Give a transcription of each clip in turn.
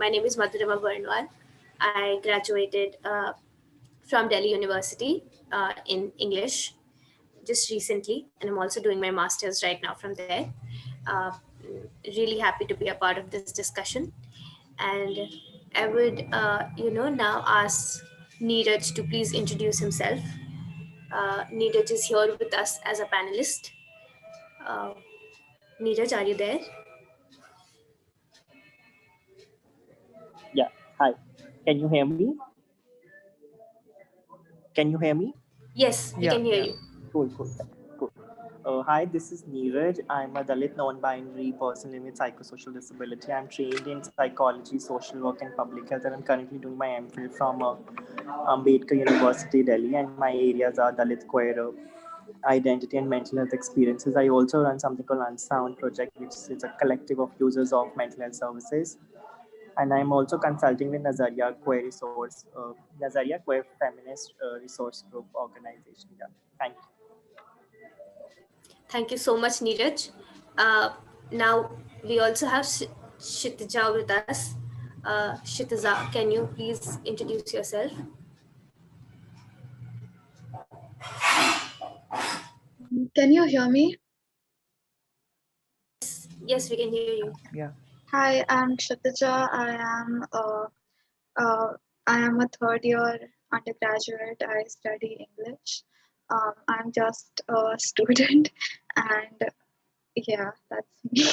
My name is Madhurima Burnwal. I graduated from Delhi University in English just recently, and I'm also doing my master's right now from there. Uh, really happy to be a part of this discussion. And I would, now ask Neeraj to please introduce himself. Neeraj is here with us as a panelist. Uh, Neeraj, are you there? Yeah, hi. Can you hear me? Can you hear me? Yes, we can hear you. Cool. Hi, this is Neeraj. I'm a Dalit non-binary person living with psychosocial disability. I'm trained in psychology, social work, and public health, and I'm currently doing my MPhil from Ambedkar University, Delhi, and my areas are Dalit queer identity and mental health experiences. I also run something called Unsound Project, which is a collective of users of mental health services. And I'm also consulting with Nazaria Queer Feminist Resource Group organization. Yeah, thank you. Thank you so much, Neeraj. Now, we also have Kshitija with us. Kshitija, can you please introduce yourself? Can you hear me? Yes, we can hear you. Yeah. Hi, I'm Kshitija. I am a third year undergraduate. I study English. I'm just a student, and yeah, that's me.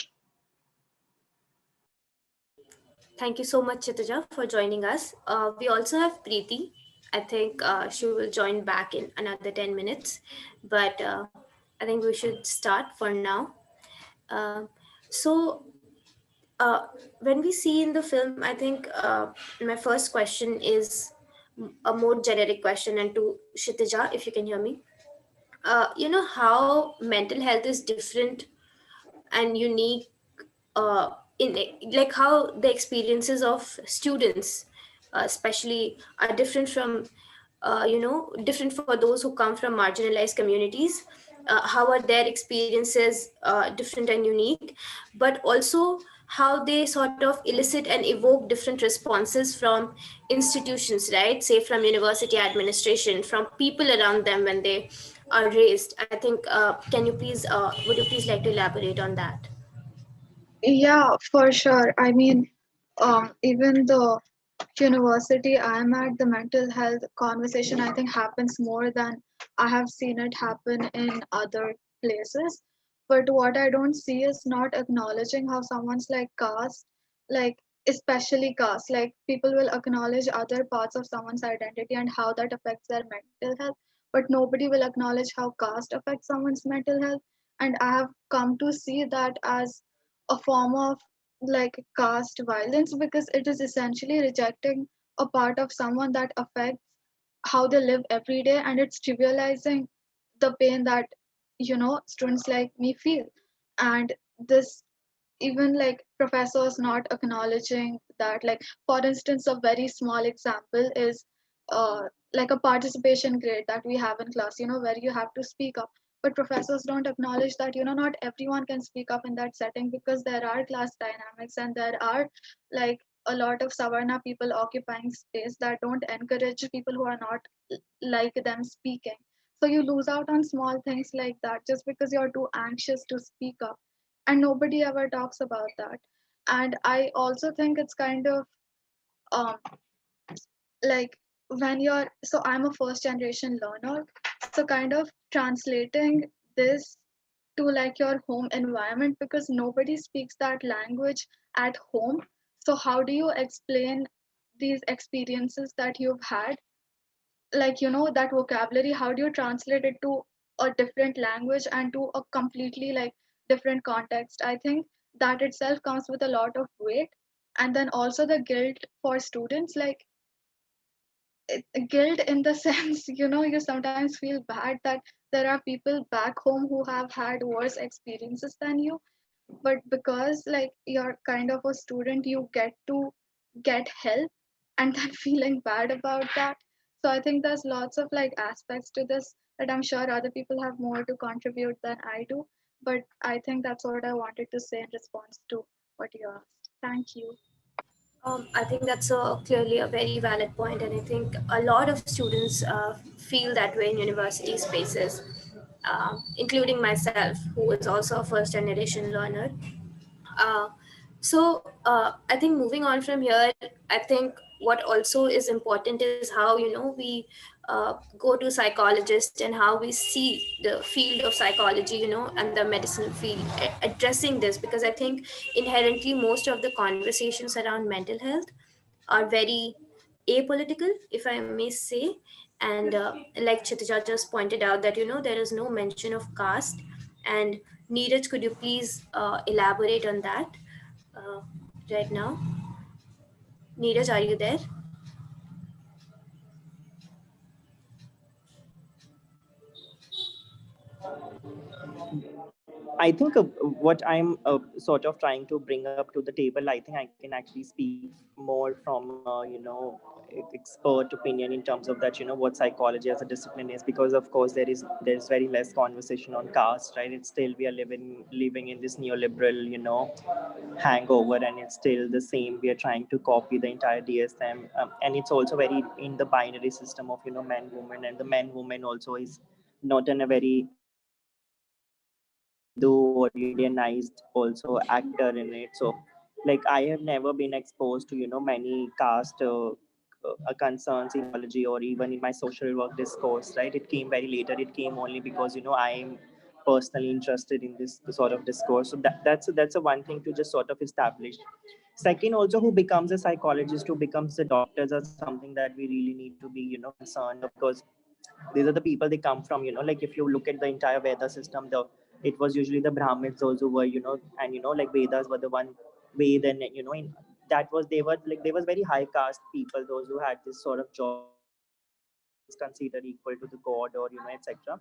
Thank you so much, Kshitija, for joining us. We also have Preeti. I think she will join back in another 10 minutes, but I think we should start for now. Uh, so, uh, when we see in the film, I think my first question is a more generic question, and to Kshitija, if you can hear me. You know how mental health is different and unique in like how the experiences of students especially are different from different for those who come from marginalized communities. How are their experiences different and unique, but also how they sort of elicit and evoke different responses from institutions, right? Say from university administration, from people around them when they are raised. I think can you please would you please like to elaborate on that? Yeah, for sure. I mean, even the university I'm at, the mental health conversation I think happens more than I have seen it happen in other places. But what I don't see is not acknowledging how someone's like caste, like especially caste, like people will acknowledge other parts of someone's identity and how that affects their mental health, but nobody will acknowledge how caste affects someone's mental health. And I have come to see that as a form of like caste violence because it is essentially rejecting a part of someone that affects how they live every day, and it's trivializing the pain that students like me feel. And this, even like professors not acknowledging that, like for instance a very small example is uh, like a participation grade that we have in class, where you have to speak up, but professors don't acknowledge that not everyone can speak up in that setting because there are class dynamics and there are like a lot of savarna people occupying space that don't encourage people who are not like them speaking. So you lose out on small things like that just because you're too anxious to speak up, and nobody ever talks about that. And I also think it's kind of um like when you're so I'm a first generation learner, so kind of translating this to like your home environment because nobody speaks that language at home. So how do you explain these experiences that you've had, like that vocabulary, how do you translate it to a different language and to a completely like different context? I think that itself comes with a lot of weight. And then also the guilt for students, like guilt in the sense, you sometimes feel bad that there are people back home who have had worse experiences than you, but because like you're kind of a student, you get to get help and then feeling bad about that. So I think there's lots of like aspects to this that I'm sure other people have more to contribute than I do, but I think that's what I wanted to say in response to what you asked. Thank you. I think that's clearly a very valid point, and I think a lot of students feel that way in university spaces, including myself, who is also a first generation learner. Uh, so I think moving on from here, I think what also is important is how we go to psychologists and how we see the field of psychology, and the medicinal field addressing this, because I think inherently most of the conversations around mental health are very apolitical, if I may say. And like Kshitija just pointed out, that there is no mention of caste. And Neeraj, could you please elaborate on that uh, right now? Neeraj, are you there? I think what I'm sort of trying to bring up to the table, I think I can actually speak more from expert opinion in terms of that, what psychology as a discipline is, because of course there's very less conversation on caste, right? It's still we are living in this neoliberal, hangover, and it's still the same. We are trying to copy the entire DSM, and it's also very in the binary system of man woman, and the man woman also is not in a very Hindu or Indianized also actor in it. So, like, I have never been exposed to many caste concerns in theology or even in my social work discourse. Right, it came very later. It came only because I'm personally interested in this sort of discourse. So that's a one thing to just sort of establish. Second, also, who becomes a psychologist, who becomes the doctors, are something that we really need to be concerned of, because these are the people they come from, like if you look at the entire Veda system, it was usually the Brahmins, those who were and like Vedas were the one way. Then in that was they were like, they was very high caste people, those who had this sort of job where it's considered equal to the god, or etc.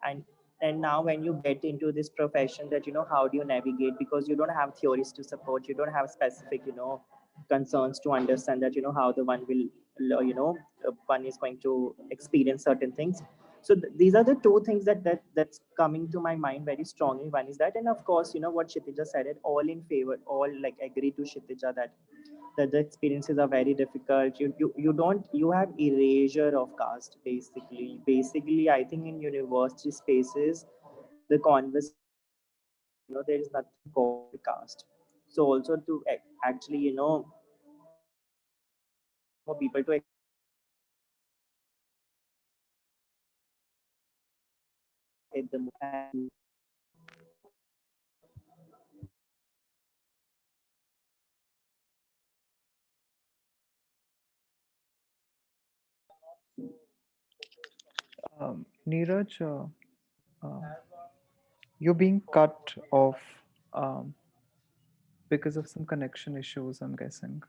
and and now when you get into this profession, that how do you navigate, because you don't have theories to support, you don't have specific concerns to understand that how the one will one is going to experience certain things. So these are the two things that's coming to my mind very strongly. One is that, and of course what Kshitija said, it all in favor, all like agree to Kshitija, that the experiences are very difficult. You don't, you have erasure of caste, basically I think in university spaces the conversation is that there is nothing called caste. So also to actually for people to experience it, they need to hit the moon. And Neeraj, um, you're being cut off um, because of some connection issues, I'm guessing.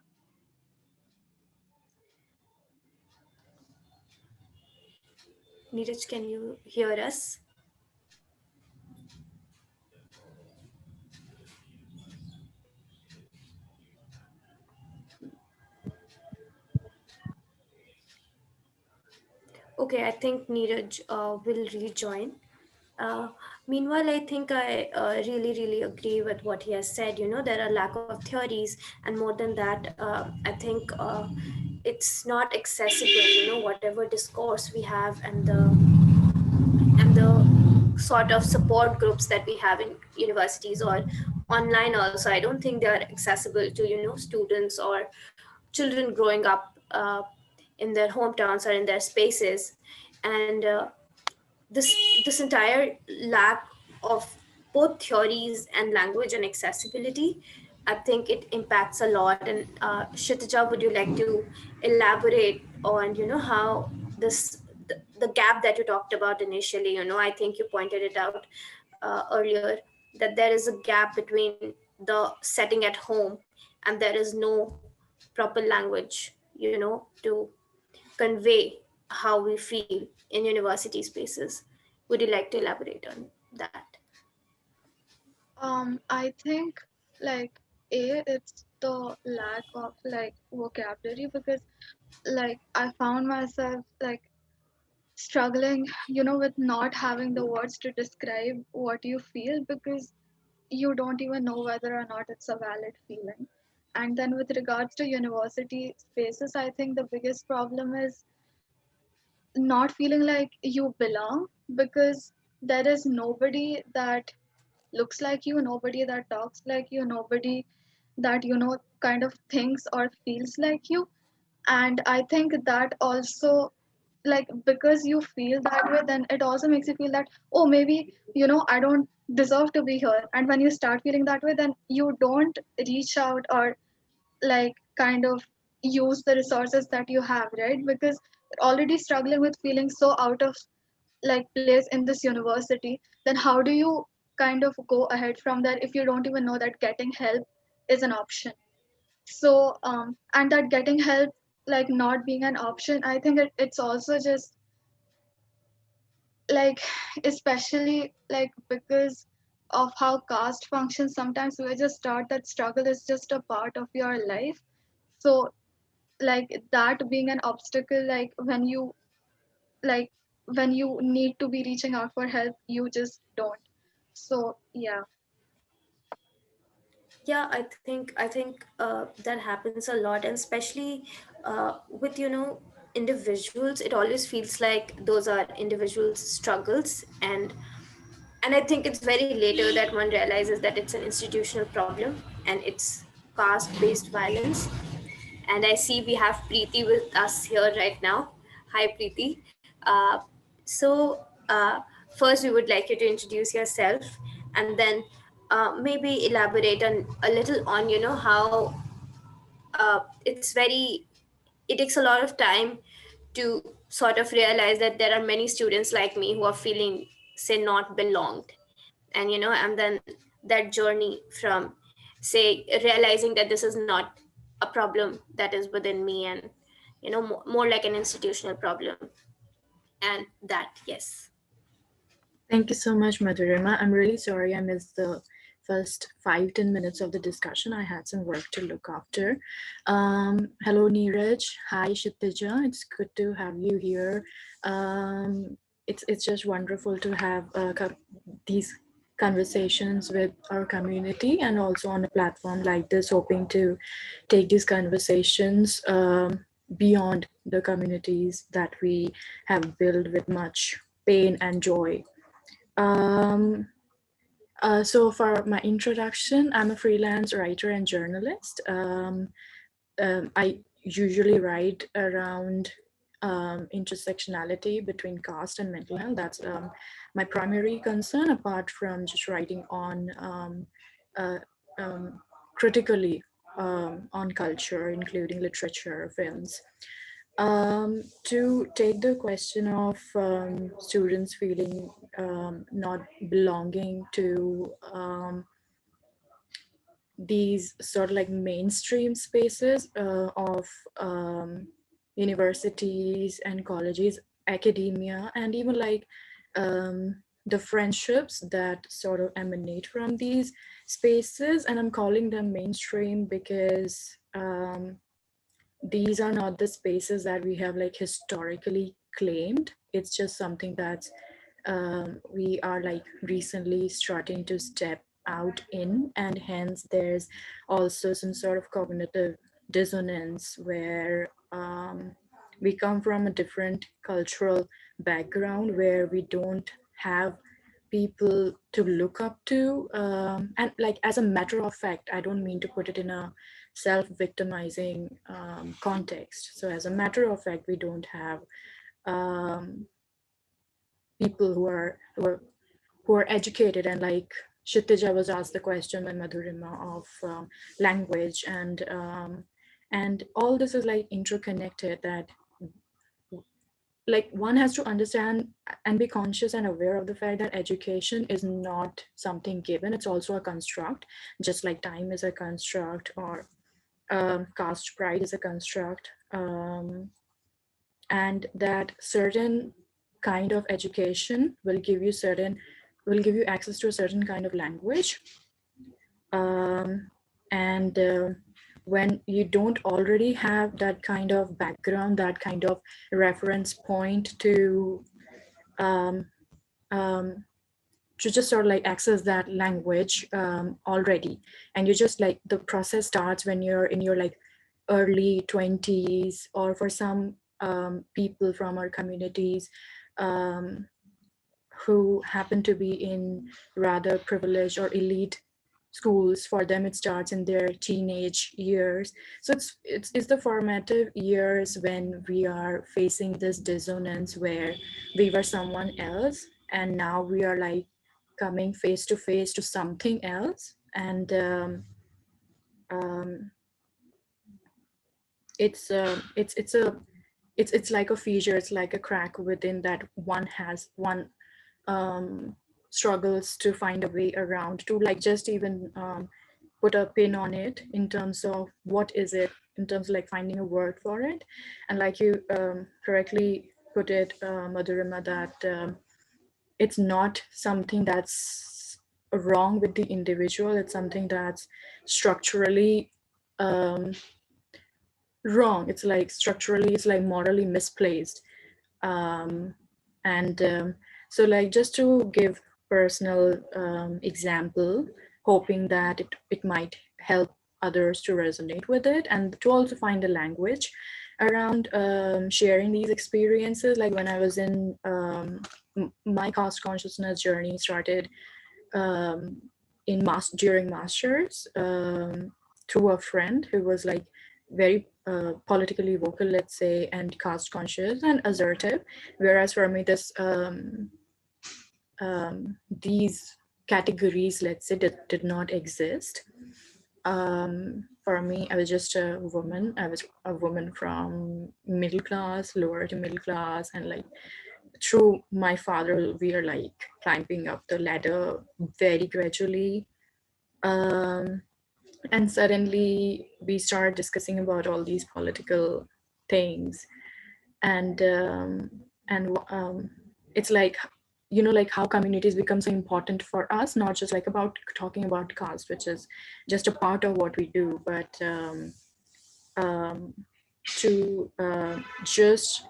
Neeraj, can you hear us? Okay, I think Neeraj will rejoin. Uh, Meanwhile, I think I really agree with what he has said. There are lack of theories, and more than that, I think it's not accessible. Whatever discourse we have, and the sort of support groups that we have in universities or online also, I don't think they are accessible to students or children growing up in their hometowns or in their spaces. And this this entire lack of both theories and language and accessibility, I think it impacts a lot. And Kshitija, would you like to elaborate on how the gap that you talked about initially? I think you pointed it out earlier, that there is a gap between the setting at home, and there is no proper language to convey how we feel in university spaces. Would you like to elaborate on that? I think like it's the lack of like vocabulary, because like I found myself like struggling, with not having the words to describe what you feel, because you don't even know whether or not it's a valid feeling. And then with regards to university spaces, I think the biggest problem is not feeling like you belong, because there is nobody that looks like you, nobody that talks like you, nobody that kind of thinks or feels like you. And I think that also, like, because you feel that way, then it also makes you feel that, oh, maybe I don't deserve to be here. And when you start feeling that way, then you don't reach out or like kind of use the resources that you have, right? Because you're already struggling with feeling so out of like place in this university, then how do you kind of go ahead from there if you don't even know that getting help is an option? So and that getting help like not being an option, I think it's also just like, especially like because of how caste functions, sometimes we just start that struggle is just a part of your life. So like that being an obstacle, like like when you need to be reaching out for help, you just don't. So yeah. Yeah, I think that happens a lot, and especially with individuals, it always feels like those are individuals' struggles, and I think it's very later that one realizes that it's an institutional problem and it's caste-based violence. And I see we have Preeti with us here right now. Hi, Preeti. Uh, so, first, we would like you to introduce yourself, and then maybe elaborate on a little on how it's very, it takes a lot of time to sort of realize that there are many students like me who are feeling, say, not belonged, and and then that journey from, say, realizing that this is not a problem that is within me, and more like an institutional problem, and that, yes. Thank you so much, Madhurima. I'm really sorry I missed the first 5-10 minutes of the discussion. I had some work to look after. Hello, Neeraj. Hi, Kshitija. It's good to have you here. It's just wonderful to have these conversations with our community, and also on a platform like this, hoping to take these conversations beyond the communities that we have built with much pain and joy. Um, so for my introduction, I'm a freelance writer and journalist. I usually write around intersectionality between caste and mental health. That's my primary concern, apart from just writing on uh, um, critically on culture, including literature, films. To take the question of students feeling not belonging to these sort of like mainstream spaces of universities and colleges, academia, and even like um, the friendships that sort of emanate from these spaces. And I'm calling them mainstream because these are not the spaces that we have like historically claimed. It's just something that we are like recently starting to step out in, and hence there's also some sort of cognitive dissonance where we come from a different cultural background where we don't have people to look up to, and like as a matter of fact, I don't mean to put it in a self-victimizing context. So as a matter of fact, we don't have um, people who are educated, and like Kshitija was asked the question by Madhurima of language, and all this is like interconnected, that like one has to understand and be conscious and aware of the fact that education is not something given. It's also a construct, just like time is a construct, or caste pride is a construct, and that certain kind of education will give you access to a certain kind of language, and when you don't already have that kind of background, that kind of reference point to um, um, just sort of like access that language already. And you just like, the process starts when you're in your like early 20s, or for some people from our communities who happen to be in rather privileged or elite schools, for them it starts in their teenage years. So it's the formative years when we are facing this dissonance, where we were someone else and now we are like coming face to face to something else. And um, it's it's like a fissure, it's like a crack within that one struggles to find a way around, to like just even put a pin on it in terms of what is it, in terms of like finding a word for it. And like you correctly put it, Madhurima, that it's not something that's wrong with the individual, it's something that's structurally wrong. It's like structurally, it's like morally misplaced. And so like, just to give personal example, hoping that it might help others to resonate with it, and to also find a language around sharing these experiences. Like when I was in my caste consciousness journey started during masters, through a friend who was like very politically vocal, let's say, and caste conscious and assertive. Whereas for me, these categories, let's say, did not exist. For me, I was just a woman. I was a woman from middle class, lower to middle class, and like through my father, we are like climbing up the ladder very gradually. And suddenly we start discussing about all these political things, and it's like, you know, like how communities become so important for us, not just like about talking about caste, which is just a part of what we do, but to just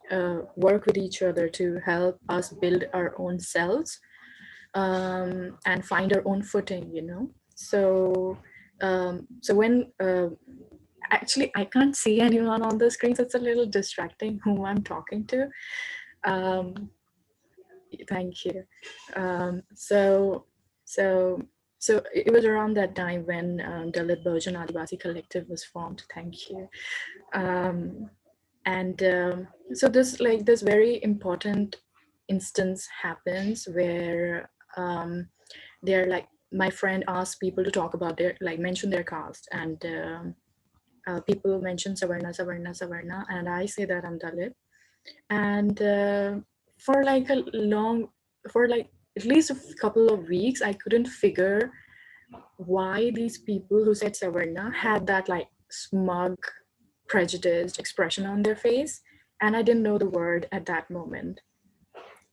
work with each other to help us build our own selves, and find our own footing, you know. So so when actually I can't see anyone on the screen, so it's a little distracting whom I'm talking to. Thank you. So it was around that time when Dalit Bahujan Adivasi Collective was formed. Thank you. And so this very important instance happens where they're like, my friend asked people to talk about their, like, mention their caste, and people mention Savarna, Savarna, Savarna, and I say that I'm Dalit. And for like at least a couple of weeks, I couldn't figure why these people who said Savarna had that like smug, prejudiced expression on their face, and I didn't know the word at that moment.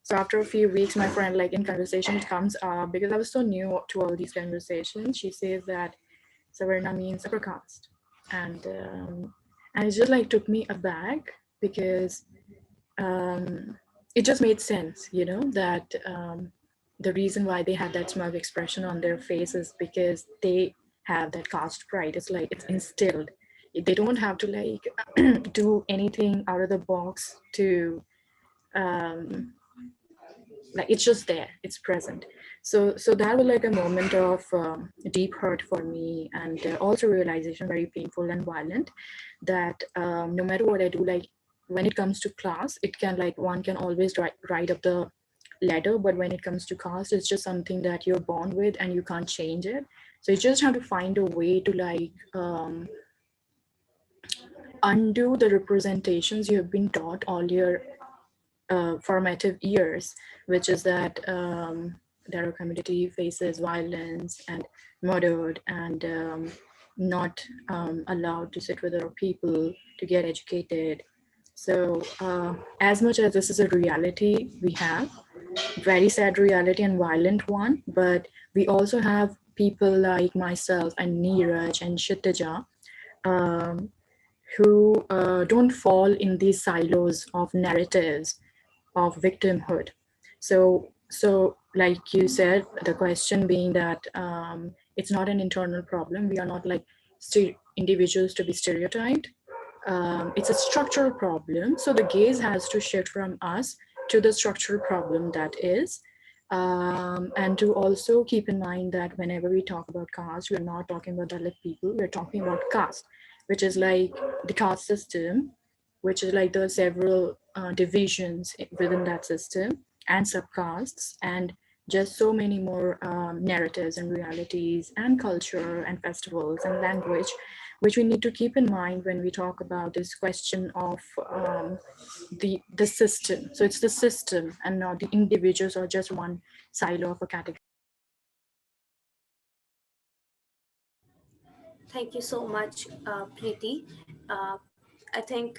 So after a few weeks, my friend, like in conversation, it comes up, because I was so new to all these conversations. She says that Savarna means upper caste, and it just like took me aback, because it just made sense, you know, that the reason why they had that smug expression on their face is because they have that caste pride. It's like it's instilled. They don't have to like do anything out of the box to like, it's just there, it's present. So that was like a moment of deep hurt for me, and also realization, very painful and violent, that no matter what I do, like when it comes to class, it can like, one can always ride up the ladder, but when it comes to caste, it's just something that you're born with and you can't change it. So you just have to find a way to like undo the representations you have been taught all your formative years, which is that our community faces violence and murdered, and not allowed to sit with other people, to get educated. So as much as this is a reality we have, very sad reality and violent one, but we also have people like myself and Neeraj and Kshitija, who don't fall in these silos of narratives of victimhood. So like you said, the question being that it's not an internal problem. We are not like individuals to be stereotyped. It's a structural problem. So the gaze has to shift from us to the structural problem that is. And to also keep in mind that whenever we talk about caste, we're not talking about Dalit people, we're talking about caste, which is like the caste system, which is like the several divisions within that system and subcastes, and just so many more narratives and realities and culture and festivals and language, which we need to keep in mind when we talk about this question of the system. So it's the system and not the individuals or just one silo of a category. Thank you so much, Preeti. Uh, I think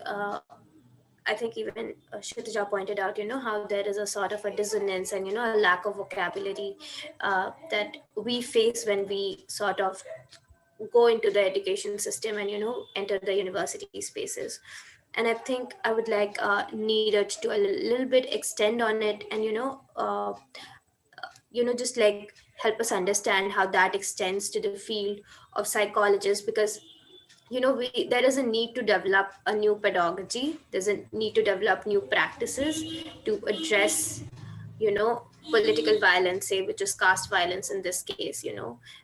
I think even Kshitija pointed out, how there is a sort of a dissonance and a lack of vocabulary that we face when we sort of go into the education system and enter the university spaces. And I think I would like Neeraj to a little bit extend on it, and just like help us understand how that extends to the field of psychologists, because there is a need to develop a new pedagogy. There's a need to develop new practices to address political violence, say, which is caste violence in this case.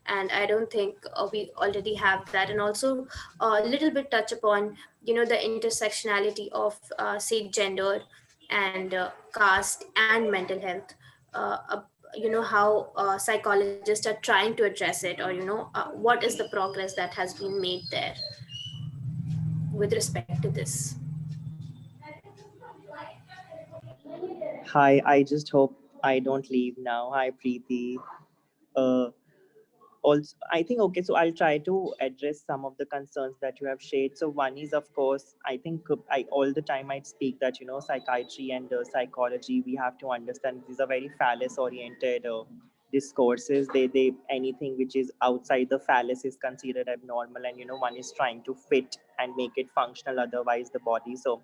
And I don't think we already have that. And also a little bit touch upon the intersectionality of say gender and caste and mental health. How psychologists are trying to address it, or what is the progress that has been made there with respect to this. Hi, I just hope I don't leave now. Hi, Preeti. Uh, Also, I think, okay, so I'll try to address some of the concerns that you have shared. So one is, of course, I think I all the time I speak that psychiatry and psychology, we have to understand these are very phallus oriented discourses. They anything which is outside the phallus is considered abnormal, and one is trying to fit and make it functional, otherwise the body. So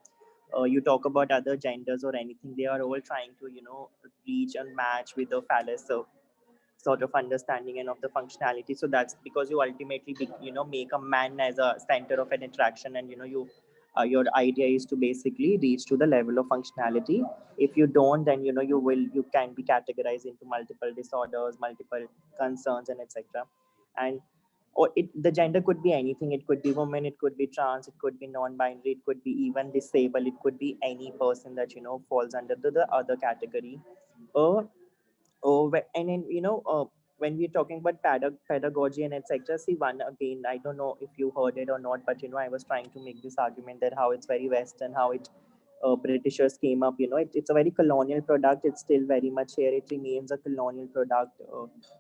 you talk about other genders or anything, they are all trying to reach and match with the phallus. So sort of understanding and of the functionality. So that's because you ultimately make a man as a center of an interaction, and your idea is to basically reach to the level of functionality. If you don't, then you can be categorized into multiple disorders, multiple concerns, and etc. And or the gender could be anything. It could be woman, it could be trans, it could be non-binary, it could be even disabled, it could be any person that falls under the other category. Or and then when we're talking about pedagogy and etc. See, one again, I don't know if you heard it or not, but I was trying to make this argument that how it's very Western, how it Britishers came up. It's a very colonial product. It's still very much here. It remains a colonial product.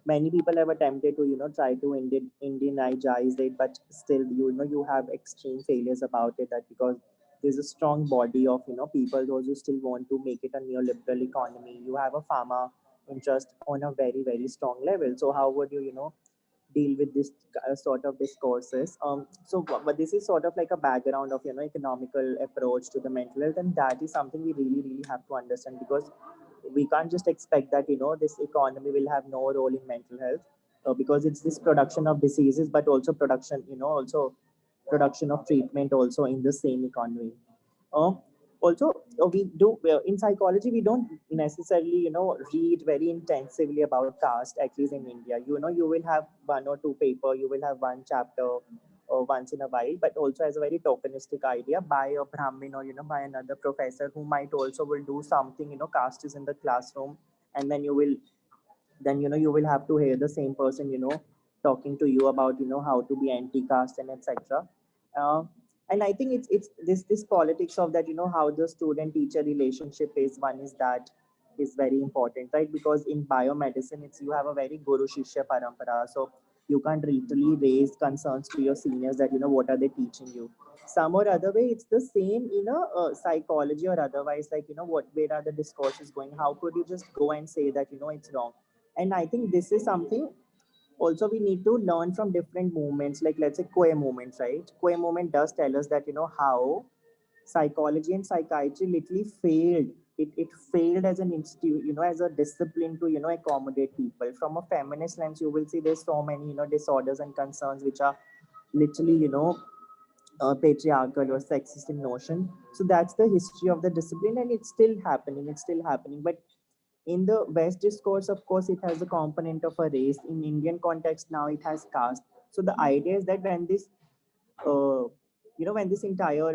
Many people have attempted to try to Indianize it, but still you have extreme failures about it. That because there's a strong body of people, those who still want to make it a neoliberal economy. You have a pharma interest on a very very strong level. So how would you deal with this sort of discourses? But this is sort of like a background of economical approach to the mental health, and that is something we really really have to understand, because we can't just expect that this economy will have no role in mental health, because it's this production of diseases, but also production also production of treatment also in the same economy. uh, Also, we do in psychology, we don't necessarily read very intensively about caste, at least in India. You will have one or two paper, you will have one chapter once in a while, but also as a very tokenistic idea by a Brahmin, or by another professor who might also will do something. Caste is in the classroom, and then you will have to hear the same person talking to you about how to be anti-caste and etc. uh, and I think it's this politics of that, how the student teacher relationship is. One is that is very important, right? Because in biomedicine, it's you have a very guru shishya parampara. So you can't literally raise concerns to your seniors that what are they teaching you. Some or other way, it's the same in a psychology or otherwise, like what, where are the discourses going? How could you just go and say that it's wrong? And I think this is something also we need to learn from different movements, like let's say queer movements, right? Queer movement does tell us that how psychology and psychiatry literally failed it failed as an institute, as a discipline to accommodate people. From a feminist lens, you will see there's so many disorders and concerns which are literally patriarchal or sexist in notion. So that's the history of the discipline, and it's still happening. But in the West discourse, of course, it has a component of a race. In Indian context, now it has caste. So the idea is that uh, when this entire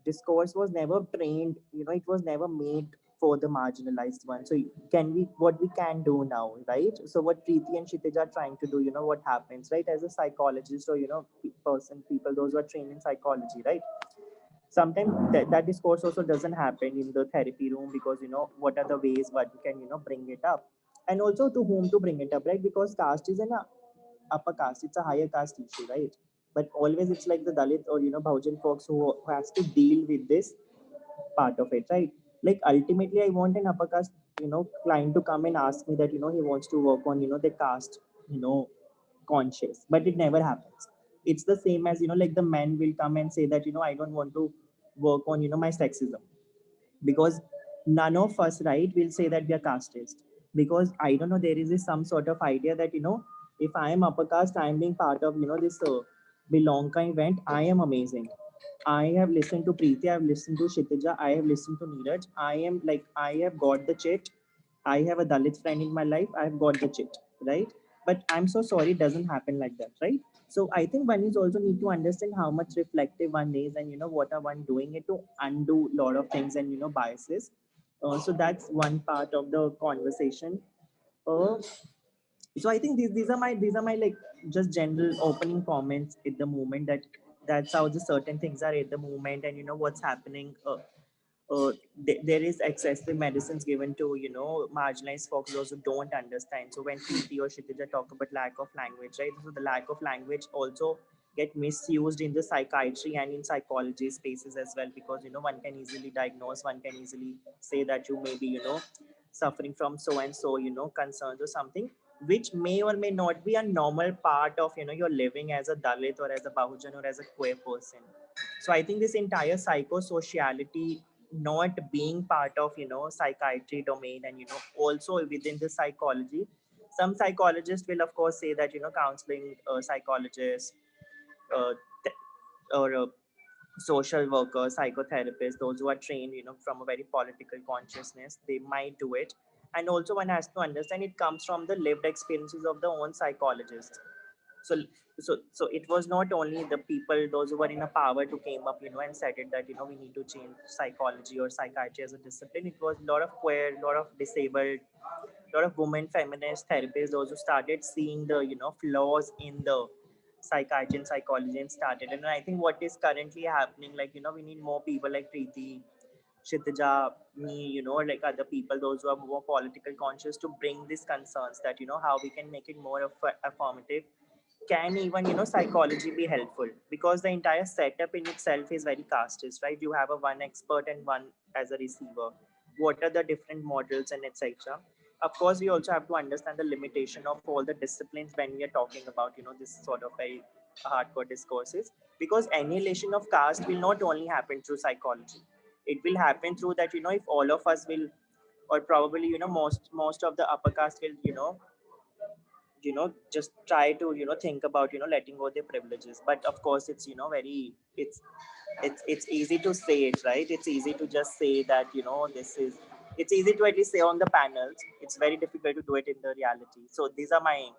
discourse was never trained, it was never made for the marginalized one. So what we can do now, right? So what Preeti and Kshitija are trying to do, what happens, right? As a psychologist, or people, those who are trained in psychology, right? Sometimes that discourse also doesn't happen in the therapy room, because what are the ways what we can bring it up, and also to whom to bring it up, right? Because caste is an upper caste, it's a higher caste issue, right? But always it's like the Dalit or Bhujan folks who has to deal with this part of it, right? Like ultimately, I want an upper caste client to come and ask me that he wants to work on the caste you know conscious, but it never happens. It's the same as like the men will come and say that I don't want to work on my sexism, because none of us, right, will say that we are casteist. Because I don't know, there is this some sort of idea that if I am upper caste, I am being part of this belong event, I am amazing. I have listened to Preeti, I have listened to Kshitija, I have listened to Neeraj, I am like, I have got the chit. I have a Dalit friend in my life, I have got the chit, right? But I'm so sorry, it doesn't happen like that, right? So I think one is also need to understand how much reflective one is, and what are one doing it to undo a lot of things and biases. So that's one part of the conversation. uh, so I think these are my like just general opening comments at the moment, that's how the certain things are at the moment, and what's happening. There is excessive medicines given to marginalized folks, those who don't understand. So when PT or Kshitija talk about lack of language, right? So the lack of language also get misused in the psychiatry and in psychology spaces as well, because one can easily diagnose, one can easily say that you may be suffering from so and so concerns or something, which may or may not be a normal part of your living as a Dalit or as a Bahujan or as a queer person. So I think this entire psychosociality not being part of psychiatry domain, and also within the psychology, some psychologists will of course say that counseling psychologists, uh, th- or social workers, psychotherapists, those who are trained from a very political consciousness, they might do it. And also one has to understand it comes from the lived experiences of the own psychologists. So so so it was not only the people, those who were in a power, to came up and said it, that we need to change psychology or psychiatry as a discipline. It was a lot of queer, a lot of disabled, a lot of women feminist therapists, those who started seeing the flaws in the psychiatry and psychology, and started. And I think what is currently happening, like we need more people like Preeti, Kshitija, me, like other people, those who are more political conscious, to bring these concerns, that how we can make it more affirmative. Can even psychology be helpful? Because the entire setup in itself is very casteist, right? You have a one expert and one as a receiver. What are the different models and etc. Of course, we also have to understand the limitation of all the disciplines when we are talking about this sort of very hardcore discourses, because annihilation of caste will not only happen through psychology. It will happen through that if all of us will, or probably most of the upper caste will just try to think about letting go their privileges. But of course it's very, it's easy to say it, right? It's easy to just say that this is, it's easy to at least say on the panels. It's very difficult to do it in the reality. So these are my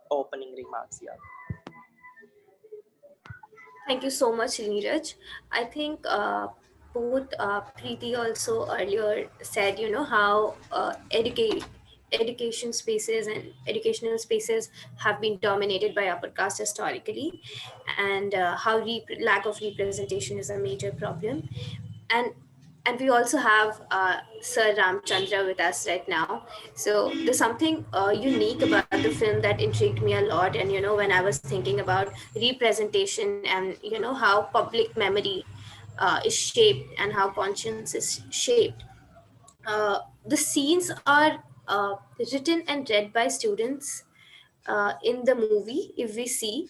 opening remarks. Yeah. Thank you so much, Neeraj. I think both Preeti also earlier said, how education spaces and educational spaces have been dominated by upper caste historically, and how lack of representation is a major problem. And we also have Sir Ramchandra with us right now. So there's something unique about the film that intrigued me a lot. And when I was thinking about representation, and how public memory is shaped and how conscience is shaped. The scenes are written and read by students in the movie. If we see,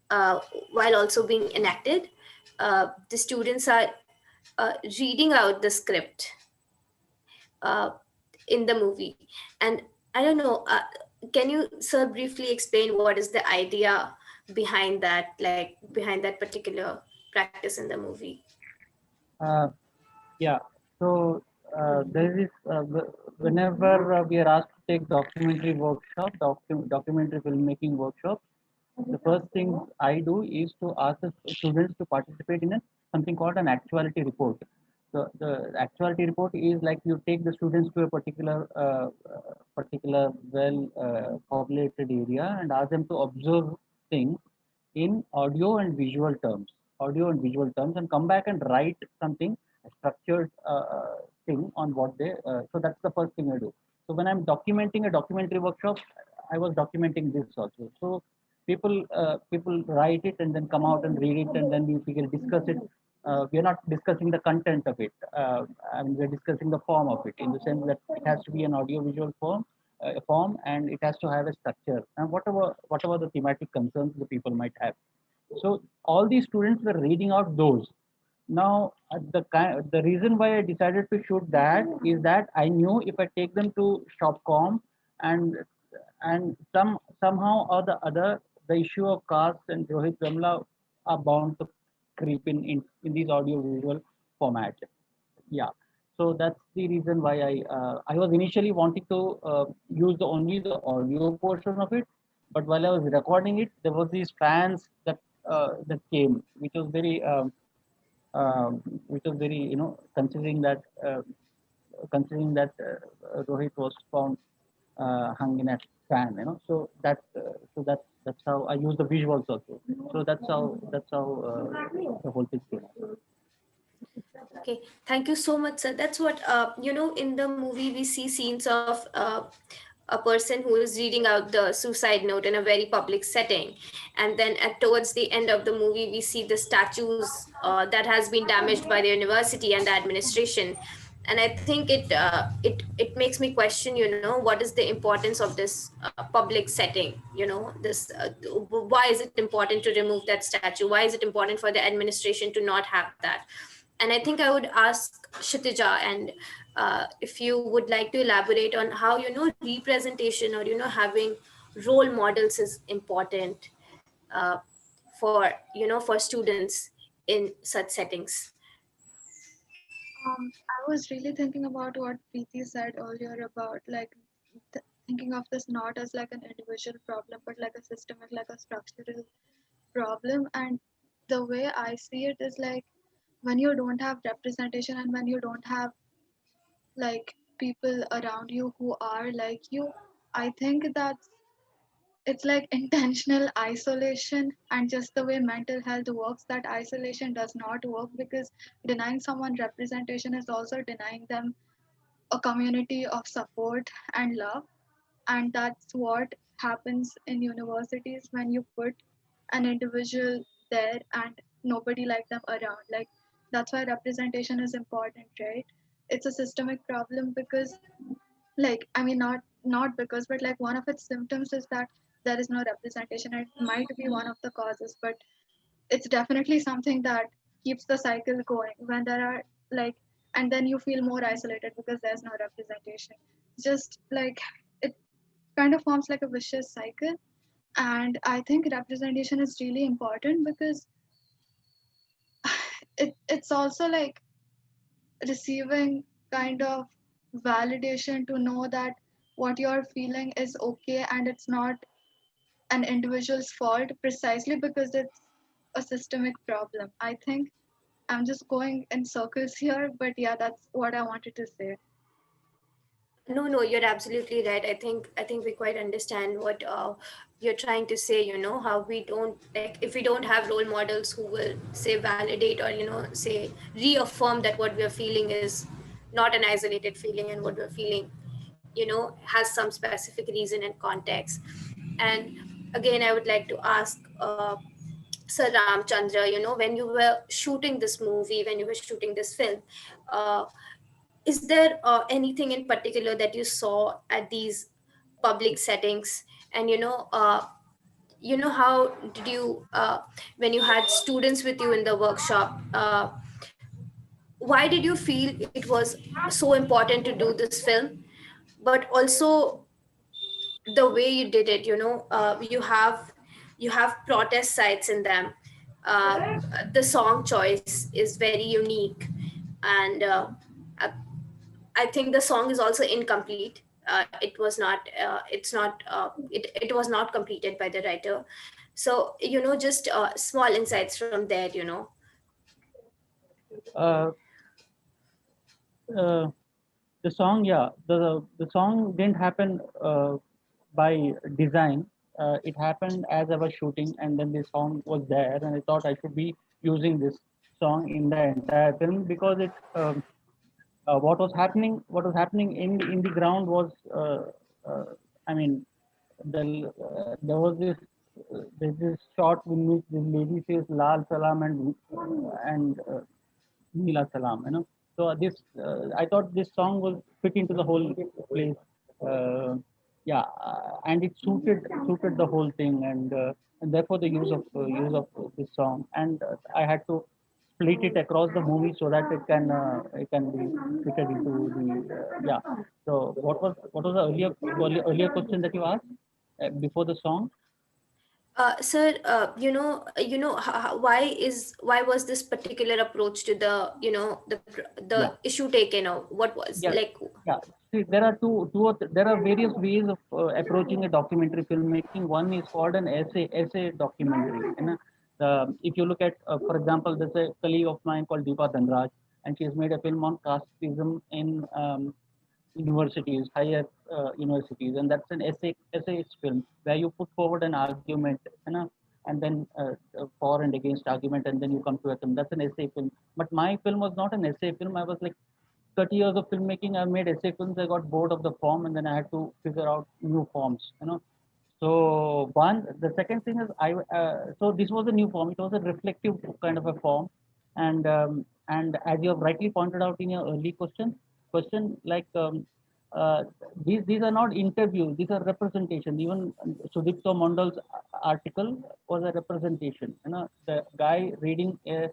uh, while also being enacted, the students are reading out the script. uh, in the movie. And I don't know, can you, sir, briefly explain what is the idea behind that, like behind that particular practice in the movie? Uh, yeah. So there is whenever we are asked to take documentary workshop, documentary filmmaking workshop, the first thing I do is to ask the students to participate in something called an actuality report. So the actuality report is like you take the students to a particular well populated area and ask them to observe things in audio and visual terms, and come back and write something, a structured thing on what they. So that's the first thing I do. So when I'm documenting a documentary workshop, I was documenting this also. So people write it and then come out and read it, and then we can discuss it. We are not discussing the content of it. And we're discussing the form of it, in the sense that it has to be an audio visual form, and it has to have a structure, and whatever the thematic concerns the people might have. So all these students were reading out those. Now, the reason why I decided to shoot that is that I knew if I take them to Shopcom, and somehow or the other, the issue of caste and Rohit Ramla are bound to creep in these audio visual format. Yeah. So that's the reason why I was initially wanting to use only the audio portion of it, but while I was recording it, there was these fans that came, which was very, considering that Rohit was found hung in a fan, that's how I use the visuals also. So that's how the whole thing came. Okay, thank you so much, sir. That's what, in the movie we see scenes of a person who is reading out the suicide note in a very public setting, and then towards the end of the movie we see the statues that has been damaged by the university and the administration. And I think it makes me question, what is the importance of this public setting, this why is it important to remove that statue, why is it important for the administration to not have that? And I think I would ask Kshitija, and if you would like to elaborate on how, representation, or, having role models is important uh, for students in such settings. I was really thinking about what Preeti said earlier about like thinking of this not as like an individual problem, but like a systemic, like a structural problem. And the way I see it is like when you don't have representation and when you don't have like people around you who are like you, I think that's it's like intentional isolation. And just the way mental health works, that isolation does not work, because denying someone representation is also denying them a community of support and love. And that's what happens in universities when you put an individual there and nobody like them around. Like that's why representation is important, right? It's a systemic problem because like I mean not because, but like one of its symptoms is that there is no representation. It might be one of the causes, but it's definitely something that keeps the cycle going when there are like, and then you feel more isolated because there's no representation. Just like it kind of forms like a vicious cycle. And I think representation is really important because it's also like receiving kind of validation to know that what you're feeling is okay and it's not an individual's fault, precisely because it's a systemic problem. I think I'm just going in circles here, but yeah, that's what I wanted to say. No, you're absolutely right. I think we quite understand what you're trying to say. How we don't, like, if we don't have role models who will say validate, or say reaffirm that what we are feeling is not an isolated feeling, and what we're feeling has some specific reason and context. And again, I would like to ask Sir Ramchandra, when you were shooting this movie, when you were shooting this film, uh, is there anything in particular that you saw at these public settings? And how did you when you had students with you in the workshop, why did you feel it was so important to do this film, but also the way you did it, you have protest sites in them. uh, the song choice is very unique, and I, I think the song is also incomplete. It was not it's not it was not completed by the writer. So just small insights from there. Uh, uh, the song, yeah, the song didn't happen by design. It happened as I was shooting, and then the song was there, and I thought I should be using this song in the entire film because it what was happening in the ground was uh, I mean there was this there's this shot in which the lady says Lal Salam and Neela Salam, So this I thought this song was fit into the whole place. Yeah, and it suited the whole thing, and therefore the use of this song, and I had to split it across the movie so that it can be fitted into the yeah. So what was the earlier question that you asked before the song? Sir, why was this particular approach to the Yeah. the issue taken, or what was Yeah, like? yeah. See, there are there are various ways of approaching a documentary filmmaking. One is called an essay documentary. If you look at, for example, there's a colleague of mine called Deepa Dhanraj, and she has made a film on casteism in universities, higher universities, and that's an essayist film where you put forward an argument, and then for and against argument, and then you come to a film. That's an essay film. But my film was not an essay film. I was like 30 years of filmmaking, I made essay films. I got bored of the form, and then I had to figure out new forms. So the second thing is so this was a new form. It was a reflective kind of a form, and as you have rightly pointed out in your early question like these are not interviews. These are representation. Even Sudipto Mondal's article was a representation. The guy reading the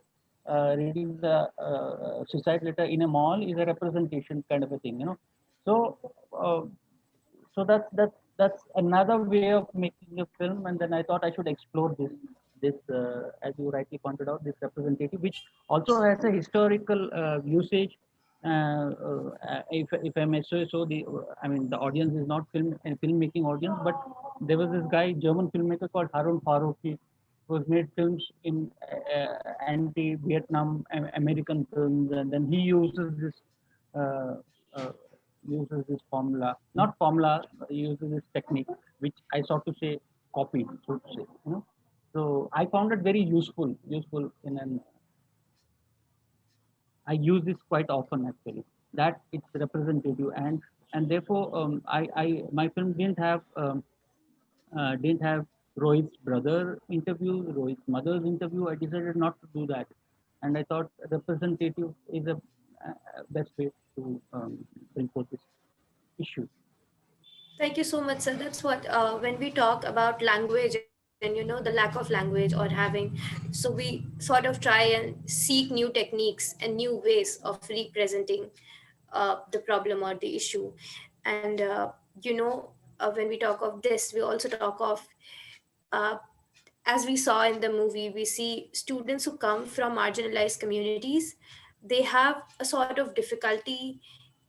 suicide letter in a mall is a representation kind of a thing. So uh, so that's another way of making a film, and then I thought I should explore this as you rightly pointed out, this representative, which also has a historical usage. If I may say so, I mean the audience is not a filmmaking audience, but there was this guy, German filmmaker called Harun Farooqi, who has made films in anti-Vietnam American films, and then he uh, uh, uses this formula, not formula, he uses this technique, which I sort to say copied, so to say. So I found it very useful I use this quite often actually. That it's representative, and therefore my film didn't have Rohit's brother interview, Rohit's mother's interview. I decided not to do that, and I thought representative is a best way to bring forth this issue. Thank you so much, sir. That's what, when we talk about language and the lack of language or having, so we sort of try and seek new techniques and new ways of representing the problem or the issue. And when we talk of this, we also talk of, uh, as we saw in the movie, we see students who come from marginalized communities. They have a sort of difficulty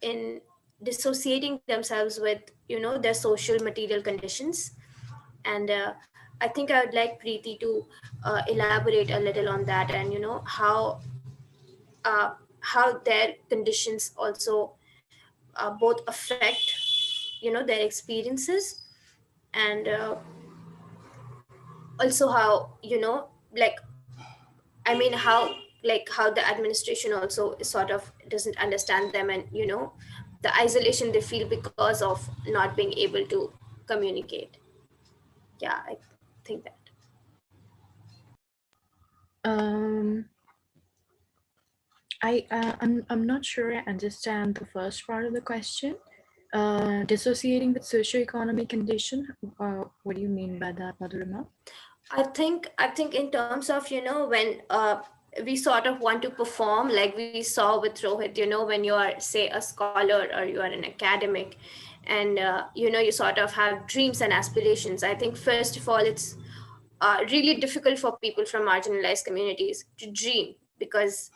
in dissociating themselves with their social material conditions. And I think I would like Preeti to elaborate a little on that, and uh, how their conditions also both affect their experiences, and also how like I mean, how the administration also sort of doesn't understand them, and the isolation they feel because of not being able to communicate. Yeah, I think that. Um, I'm not sure I understand the first part of the question. Dissociating with socioeconomic condition. What do you mean by that, Madhurima? I think in terms of when we sort of want to perform, like we saw with Rohit, when you are, say, a scholar or you are an academic, and you sort of have dreams and aspirations. I think first of all, it's really difficult for people from marginalized communities to dream, because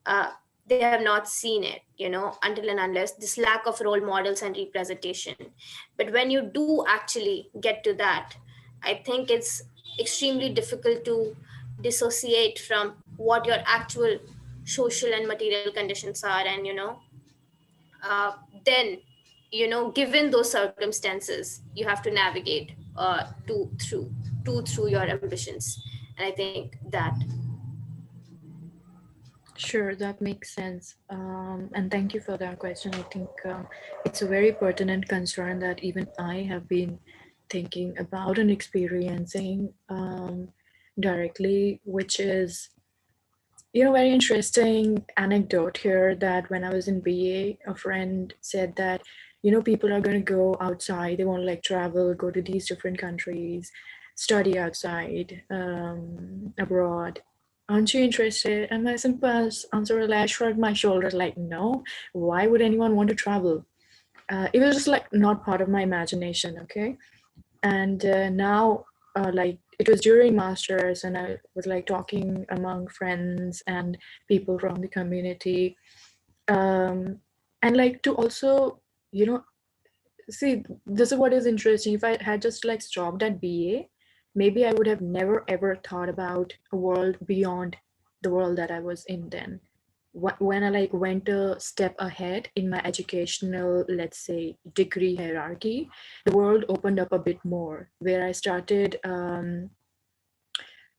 uh, they have not seen it, until and unless this lack of role models and representation. But when you do actually get to that, I think it's extremely difficult to dissociate from what your actual social and material conditions are. And uh, then, given those circumstances, you have to navigate through your ambitions. And I think that. Sure, that makes sense. And thank you for that question. I think it's a very pertinent concern that even I have been thinking about and experiencing directly, which is, very interesting anecdote here that when I was in BA, a friend said that, people are going to go outside, they want to like travel, go to these different countries, study outside, abroad. Aren't you interested? And my simple answer was like, I shrugged my shoulders, like, no, why would anyone want to travel? It was just like not part of my imagination, okay? And now, like, it was during masters, and I was like talking among friends and people from the community, um, and like to also, you know, see, this is what is interesting. If I had just like stopped at BA, maybe I would have never ever thought about a world beyond the world that I was in then. When I like went a step ahead in my educational, let's say, degree hierarchy, the world opened up a bit more, where I started,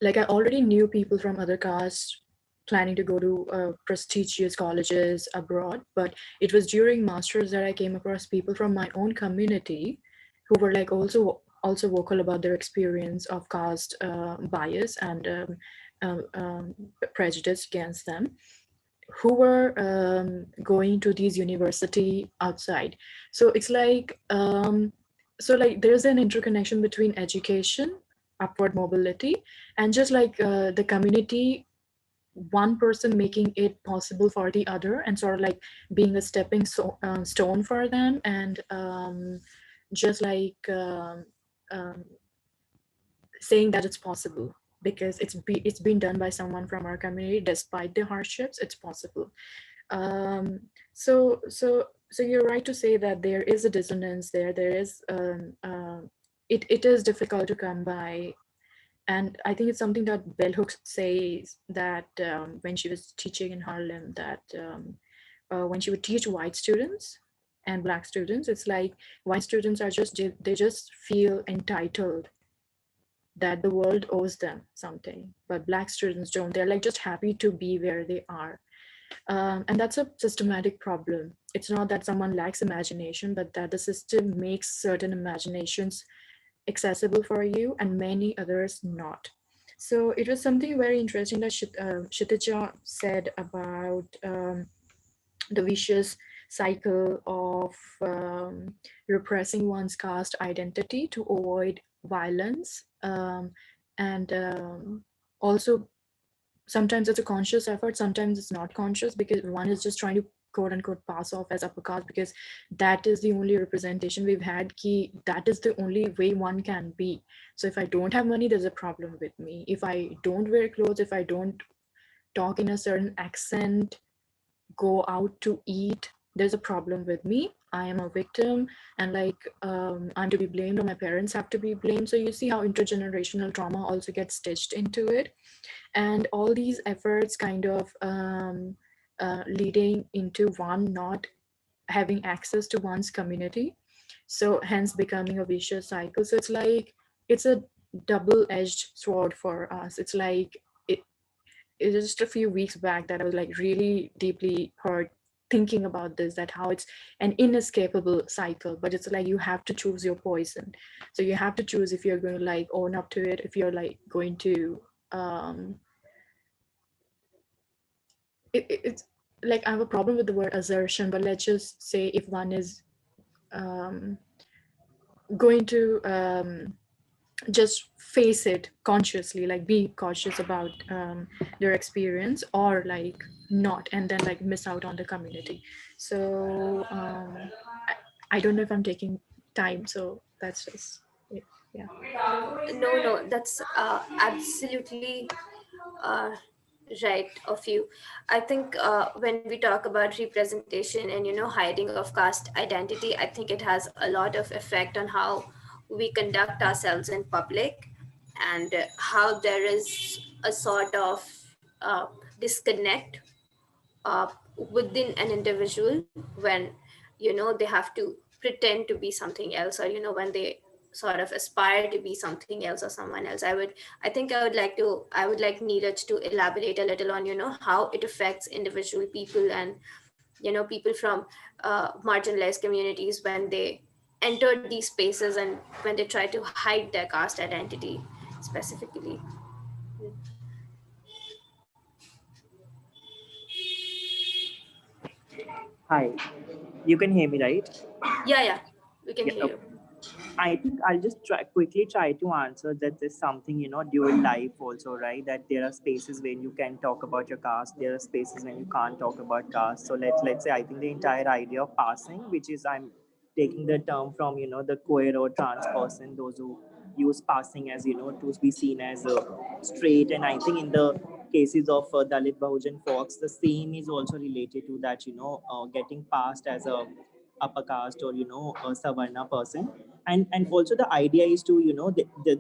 like I already knew people from other castes planning to go to prestigious colleges abroad, but it was during masters that I came across people from my own community who were like also vocal about their experience of caste bias and prejudice against them, who were going to these university outside. So it's like, so like there's an interconnection between education, upward mobility, and just like the community, one person making it possible for the other, and sort of like being a stepping stone for them, and just like saying that it's possible because it's been done by someone from our community despite the hardships. It's possible. um, so you're right to say that there is a dissonance there. There is it is difficult to come by, and I think it's something that Bell Hooks says that when she was teaching in Harlem, that when she would teach white students and black students, it's like white students are just they just feel entitled that the world owes them something, but black students don't. They're like just happy to be where they are. And that's a systematic problem. It's not that someone lacks imagination, but that the system makes certain imaginations accessible for you and many others not. So it was something very interesting that Kshitija said about the vicious cycle of repressing one's caste identity to avoid violence. And also, sometimes it's a conscious effort, sometimes it's not conscious, because one is just trying to quote unquote pass off as upper caste because that is the only representation we've had. Ki that is the only way one can be. So if I don't have money, there's a problem with me. If I don't wear clothes, if I don't talk in a certain accent, go out to eat, there's a problem with me. I am a victim, and like I'm to be blamed, or my parents have to be blamed. So you see how intergenerational trauma also gets stitched into it, and all these efforts kind of leading into one not having access to one's community, so hence becoming a vicious cycle. So it's like it's a double-edged sword for us. It's like it was just a few weeks back that I was like really deeply hurt thinking about this, that how it's an inescapable cycle, but it's like you have to choose your poison. So you have to choose if you're going to like own up to it, if you're like going to um it's like I have a problem with the word assertion, but let's just say if one is um going to just face it consciously, like be cautious about their experience, or like not, and then like miss out on the community. So I don't know if I'm taking time, so that's just it. Yeah. No, that's absolutely uh, right of you. I think when we talk about representation and hiding of caste identity, I think it has a lot of effect on how we conduct ourselves in public, and how there is a sort of uh, disconnect uh, within an individual when they have to pretend to be something else, or when they sort of aspire to be something else or someone else. I would like Neeraj to elaborate a little on how it affects individual people, and people from marginalized communities when they enter these spaces, and when they try to hide their caste identity specifically. Hi, you can hear me, right? Yeah, we can Yeah. hear you. I think I'll just quickly try to answer that there's something, dual life also, right? That there are spaces when you can talk about your caste, there are spaces when you can't talk about caste. So let's say I think the entire idea of passing, which is I'm taking the term from, the queer or trans person, those who use passing as, to be seen as straight. And I think in the cases of Dalit Bahujan folks, the same is also related to that, getting passed as a upper caste or a savarna person. And also the idea is to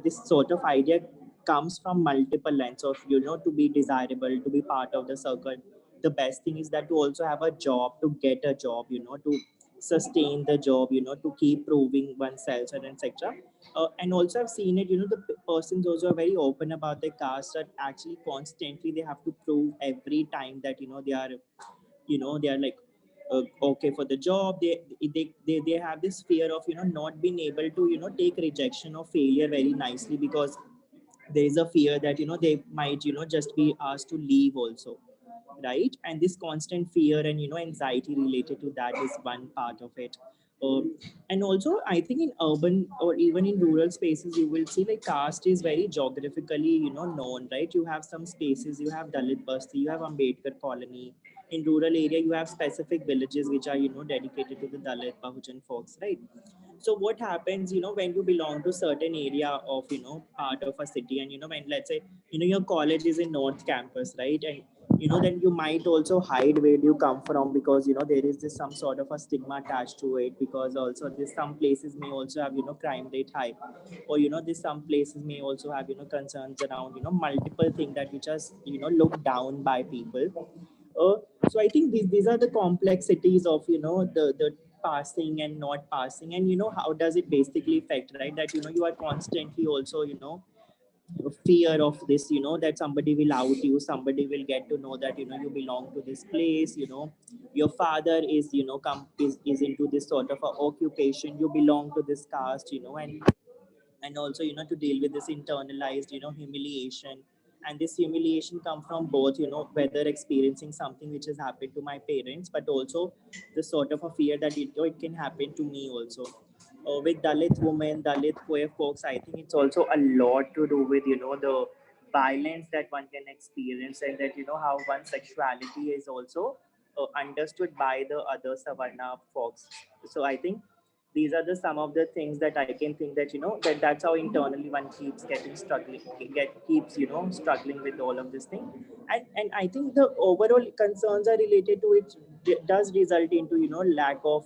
this sort of idea comes from multiple lens of to be desirable, to be part of the circle. The best thing is that to also have a job, to get a job, to sustain the job, to keep proving oneself, and etc. And also I've seen it, the persons also are very open about their caste, that actually constantly they have to prove every time that they are like okay for the job. They have this fear of not being able to take rejection or failure very nicely, because there is a fear that they might just be asked to leave also, right? And this constant fear and anxiety related to that is one part of it. And also I think in urban or even in rural spaces you will see like caste is very geographically known, right? You have some spaces, you have Dalit Basti, you have Ambedkar colony. In rural area you have specific villages which are dedicated to the Dalit Bahujan folks, right? So what happens when you belong to certain area of part of a city, and when let's say your college is in North Campus, right? And then you might also hide where you come from, because there is this some sort of a stigma attached to it, because also this some places may also have crime rate high, or this some places may also have concerns around multiple things that which are looked down by people. uh, so I think these are the complexities of the passing and not passing, and how does it basically affect, right? That you are constantly also fear of this, that somebody will out you, somebody will get to know that you belong to this place, your father is is into this sort of a occupation, you belong to this caste, and also to deal with this internalized humiliation. And this humiliation come from both whether experiencing something which has happened to my parents, but also the sort of a fear that it can happen to me also. With Dalit women, Dalit queer folks, I think it's also a lot to do with the violence that one can experience, and that how one sexuality is also understood by the other Savarna folks. So I think these are the some of the things that I can think that that's how internally one keeps getting struggling, keeps struggling with all of this thing. And I think the overall concerns are related to it, does result into lack of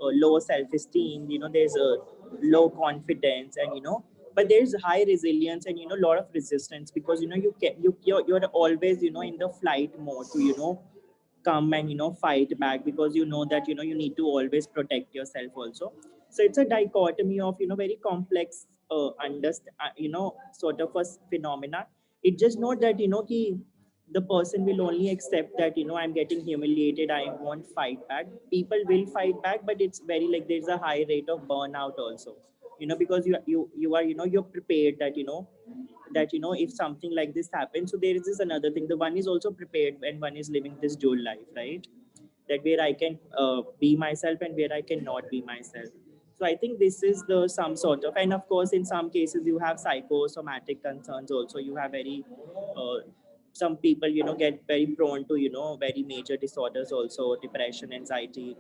low self-esteem, there's a low confidence, and but there's high resilience and a lot of resistance, because you can you're always in the flight mode to come and fight back, because that you need to always protect yourself also. So it's a dichotomy of very complex sort of a phenomena. It's just not that the person will only accept that I'm getting humiliated, I won't fight back. People will fight back, but it's very like there's a high rate of burnout also, because you are you're prepared that if something like this happens. So there is this another thing, the one is also prepared when one is living this dual life, right? That where I can be myself and where I cannot be myself. So I think this is the some sort of, and of course in some cases you have psychosomatic concerns also. You have very some people get very prone to very major disorders also, depression, anxiety,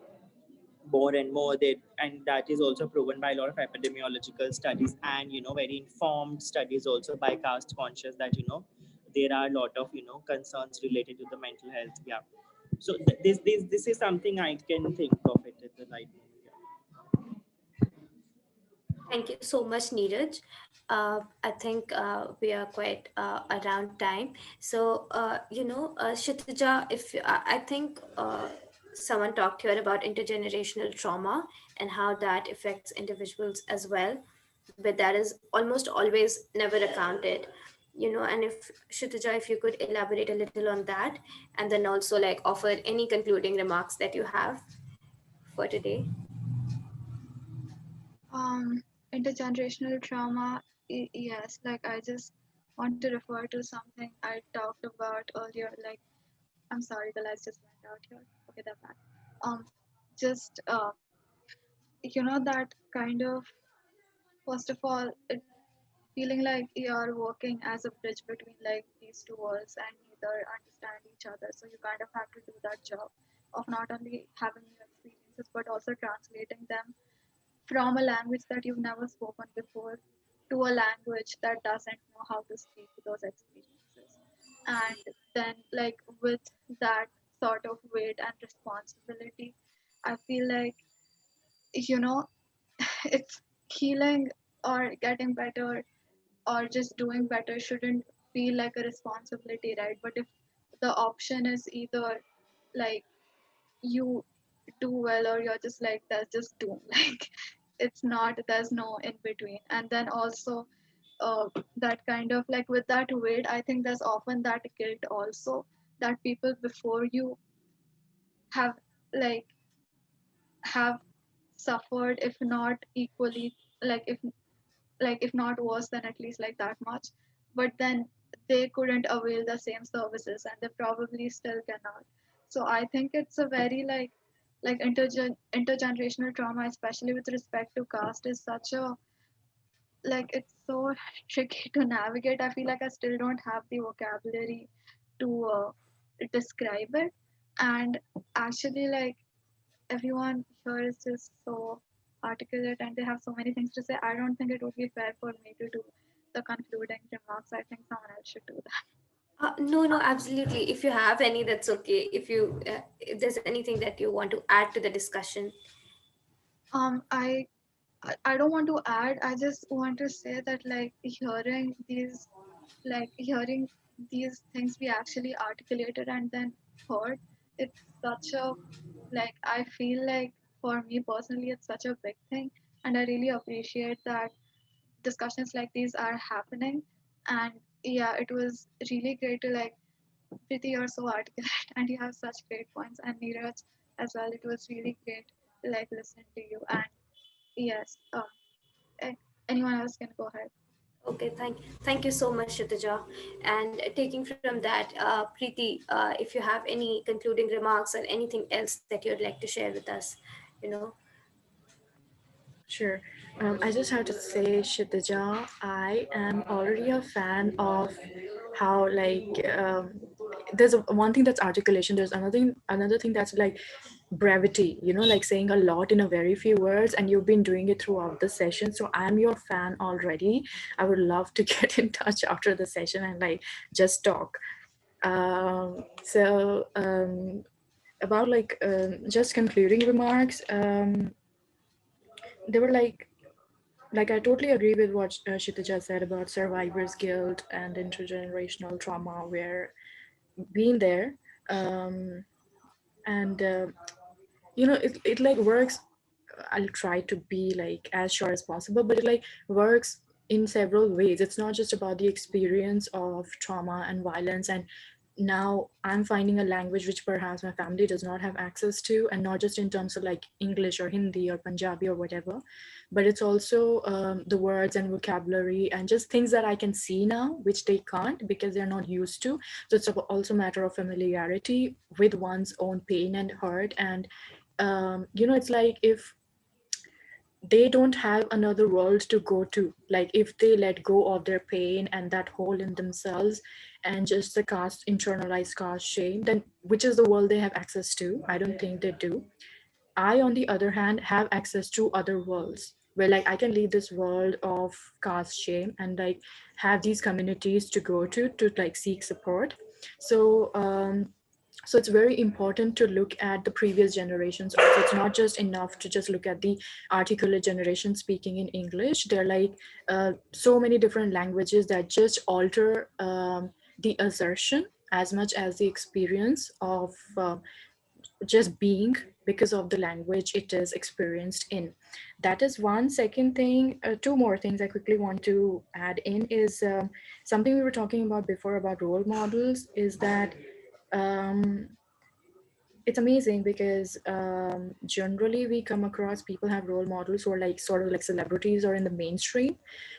more and more. That, and that is also proven by a lot of epidemiological studies, and very informed studies also by caste conscious, that there are a lot of concerns related to the mental health. Yeah. So this is something I can think of it at the right moment. Thank you so much, Neeraj. I think we are quite around time. So, Kshitija, if I think someone talked here about intergenerational trauma and how that affects individuals as well, but that is almost always never accounted. And if Kshitija, if you could elaborate a little on that, and then also like offer any concluding remarks that you have for today. Um, Intergenerational trauma, yes, like I just want to refer to something I talked about earlier. Like, I'm sorry, the lights just went out here. Okay, they're back. Um, just that kind of, first of all, it feeling like you're working as a bridge between like these two worlds and neither understand each other. So you kind of have to do that job of not only having new experiences but also translating them from a language that you've never spoken before to a language that doesn't know how to speak those experiences. And then, like, with that sort of weight and responsibility, I feel like, you know, it's healing or getting better or just doing better shouldn't feel like a responsibility, right? But if the option is either like you do well or you're just like that's just doom like it's not, there's no in between. And then also that kind of like with that weight, I think there's often that guilt also that people before you have like have suffered, if not equally, like if not worse than at least like that much, but then they couldn't avail the same services and they probably still cannot. So I think it's a very like intergenerational trauma, especially with respect to caste, is such a like it's so tricky to navigate. I feel like I still don't have the vocabulary to describe it. And actually, like everyone here is just so articulate and they have so many things to say. I don't think it would be fair for me to do the concluding remarks. I think someone else should do that. No, no, absolutely. If you have any, that's okay. If there's anything that you want to add to the discussion. Um, I I don't want to add. I just want to say that like hearing these things be actually articulated and then heard, it's such a like I feel like for me personally it's such a big thing, and I really appreciate that discussions like these are happening. And yeah, it was really great to like Preeti, you're so articulate and you have such great points, and Neeraj as well. It was really great to like listen to you. And yes, anyone else can go ahead. Okay, thank you so much, Kshitija. And taking from that, Preeti, if you have any concluding remarks or anything else that you'd like to share with us, you know. Sure. I just have to say, Kshitija, I am already a fan of how there's one thing that's articulation. There's another thing that's like brevity. Like saying a lot in a very few words, and you've been doing it throughout the session. So I'm your fan already. I would love to get in touch after the session and like just talk. About just concluding remarks. They were like I totally agree with what Kshitija said about survivor's guilt and intergenerational trauma. Where being there, um, and it like works. I'll try to be like as short as possible, but it like works in several ways. It's not just about the experience of trauma and violence, and now I'm finding a language which perhaps my family does not have access to, and not just in terms of like English or Hindi or Punjabi or whatever, but it's also the words and vocabulary and just things that I can see now which they can't because they're not used to. So it's also a matter of familiarity with one's own pain and hurt. And it's like if they don't have another world to go to. Like if they let go of their pain and that hole in themselves and just the caste, internalized caste shame, then which is the world they have access to? I don't think they do. I, on the other hand, have access to other worlds where like I can leave this world of caste shame and like have these communities to go to like seek support. So so it's very important to look at the previous generations also. It's not just enough to just look at the articulate generation speaking in English. There are like so many different languages that just alter the assertion as much as the experience of just being, because of the language it is experienced in. That is one. Second thing, two more things I quickly want to add in is something we were talking about before about role models, is that um, it's amazing because generally we come across people have role models who are like sort of like celebrities or in the mainstream,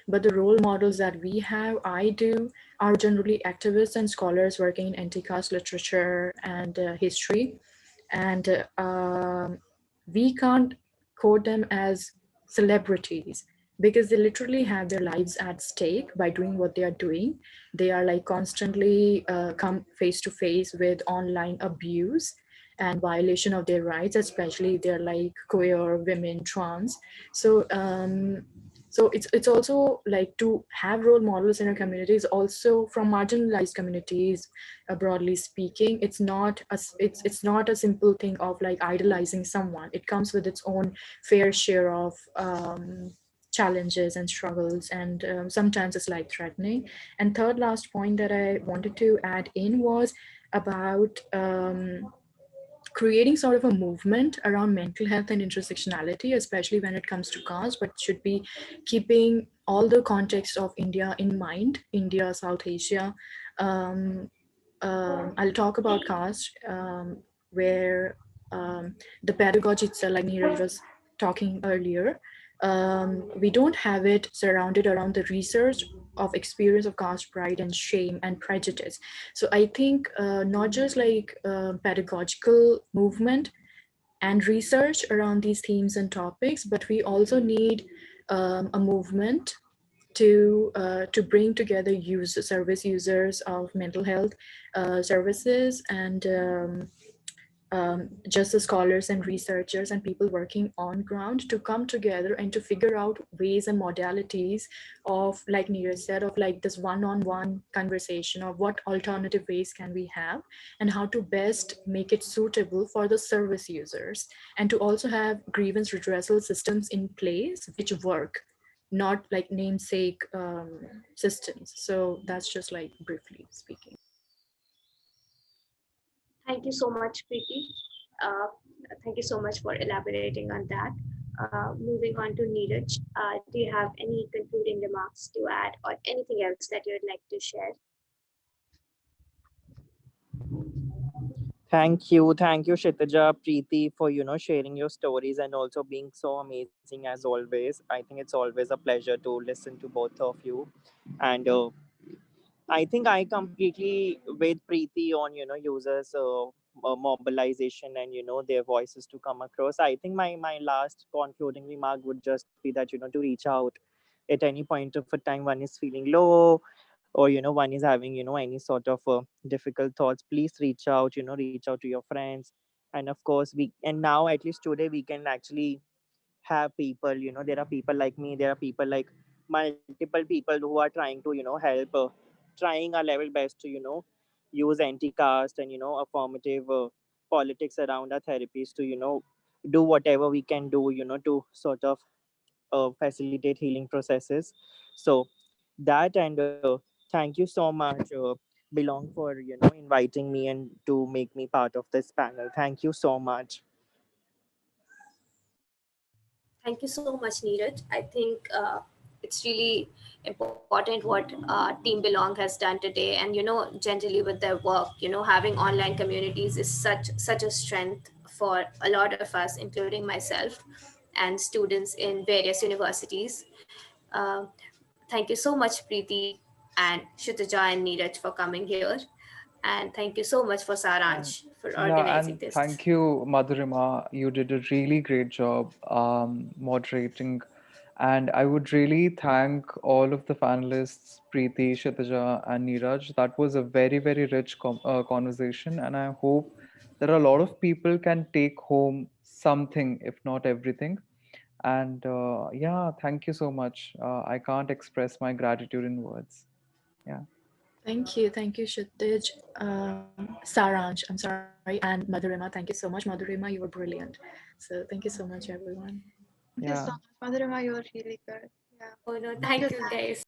but the role models that we have, I do, are generally activists and scholars working in anti-caste literature and history. And we can't quote them as celebrities because they literally have their lives at stake by doing what they are doing. They are like constantly come face to face with online abuse and violation of their rights, especially if they're like queer, women, trans. So so it's also like to have role models in our communities, also from marginalized communities. Broadly speaking, it's not a simple thing of like idolizing someone. It comes with its own fair share of challenges and struggles, and sometimes it's like threatening. And third last point that I wanted to add in was about creating sort of a movement around mental health and intersectionality, especially when it comes to caste, but should be keeping all the context of India in mind, India, South Asia. Um, I'll talk about caste, where the pedagogy itself, like Neeraj was talking earlier, we don't have it surrounded around the research of experience of caste pride and shame and prejudice. So I think not just like pedagogical movement and research around these themes and topics, but we also need a movement to bring together service users of mental health services and just the scholars and researchers and people working on ground to come together and to figure out ways and modalities of, like Neeraj said, of like this one-on-one conversation of what alternative ways can we have and how to best make it suitable for the service users, and to also have grievance redressal systems in place which work, not like namesake systems. So that's just like briefly speaking. Thank you so much, Preeti. Uh, Thank you so much for elaborating on that. Moving on to Neeraj, do you have any concluding remarks to add or anything else that you would like to share? Thank you, Kshitija, Preeti, for sharing your stories and also being so amazing as always. I think it's always a pleasure to listen to both of you, and I think I completely with Preeti on users mobilization and their voices to come across. I think my last concluding remark would just be that to reach out at any point of a time one is feeling low, or one is having any sort of difficult thoughts. Please reach out. Reach out to your friends, and of course and now at least today we can actually have people. There are people like me, there are people like multiple people who are trying to help, trying our level best to use anti-caste and affirmative politics around our therapies to do whatever we can do to sort of facilitate healing processes. So that, and thank you so much, Belong, for inviting me and to make me part of this panel. Thank you so much. Thank you so much, Neeraj. I think it's really important what Team Belong has done today, and generally with their work, having online communities is such a strength for a lot of us, including myself and students in various universities. Uh, Thank you so much, Preeti and Kshitija and Neeraj, for coming here, and thank you so much for And Saransh for Yeah, organizing and this. thank you, Madhurima. You did a really great job moderating. And I would really thank all of the panelists, Preeti, Kshitija, and Neeraj. That was a very, very rich conversation. And I hope that a lot of people can take home something, if not everything. And yeah, thank you so much. I can't express my gratitude in words. Yeah. Thank you, Kshitij, Saransh, I'm sorry, and Madhurima. Thank you so much, Madhurima. You were brilliant. So thank you so much, everyone. Thank you so Yeah. much, Madhurima. You were really good. Yeah. Oh no, Thank you. thank you guys.